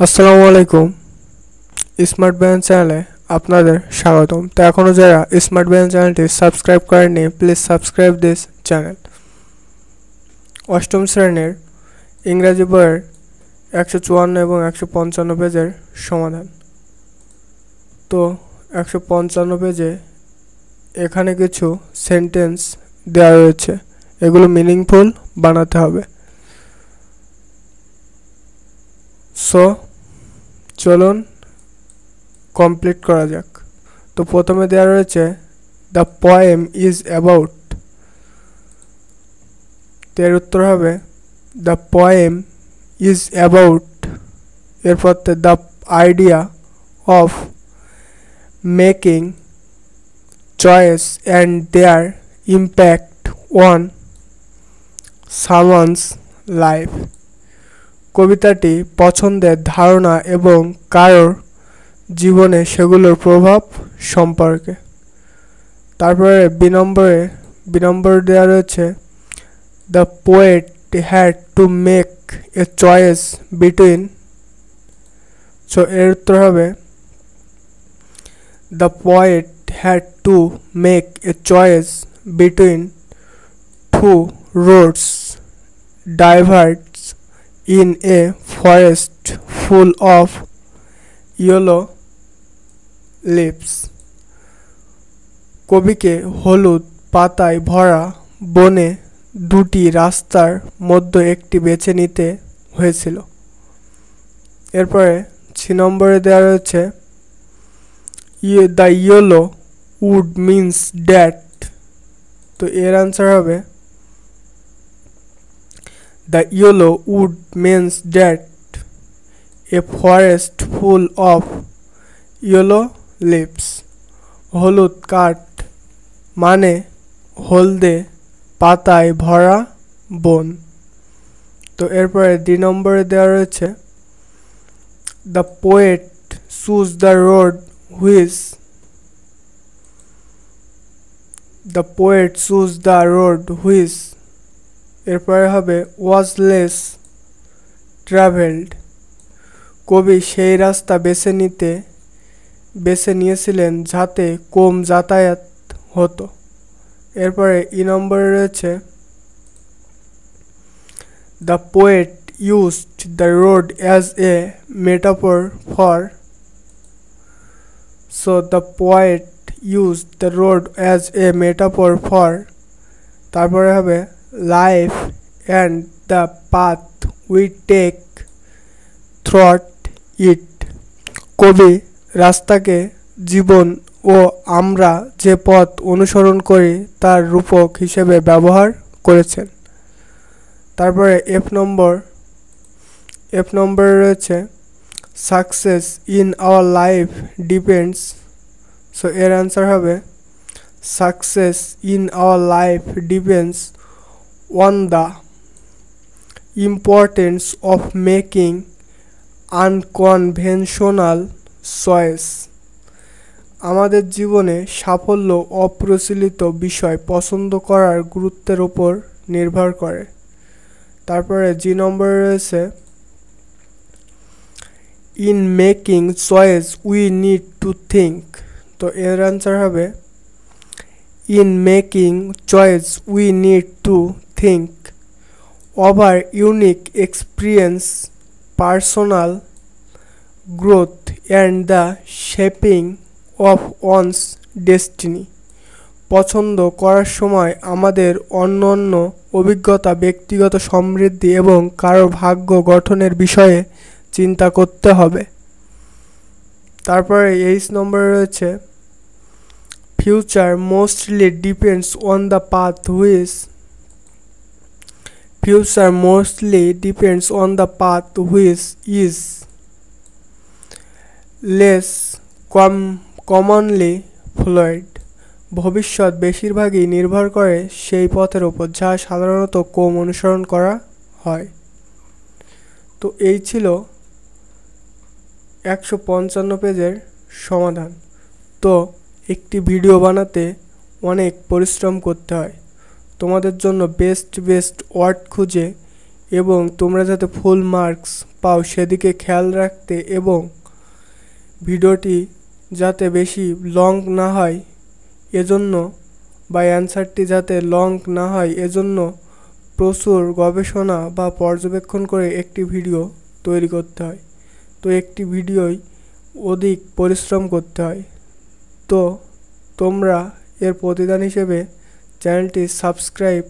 আসসালামু আলাইকুম। স্মার্ট ব্যায়াম চ্যানেলে আপনাদের স্বাগতম। তো এখনও যারা স্মার্ট ব্যায়াম চ্যানেলটি সাবস্ক্রাইব করেননি, প্লিজ সাবস্ক্রাইব দিস চ্যানেল। অষ্টম শ্রেণীর ইংরাজি বইয়ের 154 এবং 155 পেজের সমাধান। তো 155 পেজে এখানে কিছু সেন্টেন্স দেওয়া রয়েছে, এগুলো মিনিংফুল বানাতে হবে। সো চলুন কমপ্লিট করা যাক। তো প্রথমে দেওয়া রয়েছে দ্য পোয়েম ইজ অ্যাবাউট, এর উত্তর হবে দ্য পোয়েম ইজ অ্যাবাউট, এরপর the idea of making choice and their impact on someone's life. কবিতাটি পছন্দের ধারণা এবং কারোর জীবনে সেগুলোর প্রভাব সম্পর্কে। তারপরে বি নম্বর দেওয়া রয়েছে the poet had to make a choice between, so এর উত্তর হবে the poet had to make a choice between two roads diverts in a forest full of yellow leaves. কবিকে হলুদ পাতায় ভরা বনে দুটি রাস্তার মধ্যে একটি বেছে নিতে হয়েছিল। এরপরে 6 নম্বরে দেওয়া রয়েছে the yellow wood means that, তো এর আনসার হবে the yellow wood means that a forest full of yellow leaves. হলুদ কাঠ মানে হলদে পাতায় ভরা বন। তো এরপরে 2 নম্বরে দেওয়া রয়েছে the poet choose the road which, the poet choose the road which, এরপরে হবে ওয়াজ লেস ট্রাভেলড। কবি সেই রাস্তা বেছে নিয়েছিলেন যাতে কম যাতায়াত হতো। এরপরে ই নম্বরে রয়েছে the poet used the road as a metaphor for, so the poet used the road as a metaphor for, তারপরে হবে life and the path we take through it. কবি রাস্তাকে জীবন ও আমরা যে পথ অনুসরণ করি তার রূপক হিসেবে ব্যবহার করেছেন। তারপরে এফ নম্বরে রয়েছে success in our life depends, so এর আনসার হবে success in our life depends on the importance of making unconventional choice. আমাদের জীবনে সাফল্য অপ্রচলিত বিষয় পছন্দ করার গুরুত্বের উপর নির্ভর করে। তারপরে জি নম্বরে রয়েছে in making choice we need to think, তো এর আনসার হবে in making choice we need to think over unique experience personal growth and the shaping of one's destiny. পছন্দ করার সময় আমাদের অন্য অভিজ্ঞতা, ব্যক্তিগত সমৃদ্ধি এবং কারো ভাগ্য গঠনের বিষয়ে চিন্তা করতে হবে। তারপরে 8 নম্বরে রয়েছে future mostly depends on the path which, future mostly depends on the path which is less commonly Floyd. ভবিষ্যৎ বেশিরভাগই নির্ভর করে সেই পথের ওপর যা সাধারণত কম অনুসরণ করা হয়। তো এই ছিল 155 পেজের সমাধান। তো একটি ভিডিও বানাতে অনেক পরিশ্রম করতে হয়। তোমাদের জন্য বেস্ট ওয়ার্ড খুঁজে এবং তোমরা যাতে ফুল মার্কস পাও সেদিকে খেয়াল রাখতে এবং ভিডিওটি যাতে বেশি লং না হয় এজন্য বা অ্যান্সারটি যাতে লং না হয় এজন্য প্রচুর গবেষণা বা পর্যবেক্ষণ করে একটি ভিডিও তৈরি করতে হয়। তো একটি ভিডিওই অধিক পরিশ্রম করতে হয়। তো তোমরা এর প্রতিদান হিসেবে চ্যানেলটি সাবস্ক্রাইব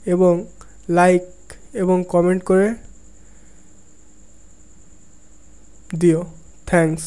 এবং লাইক এবং কমেন্ট করে দিও। থ্যাঙ্কস।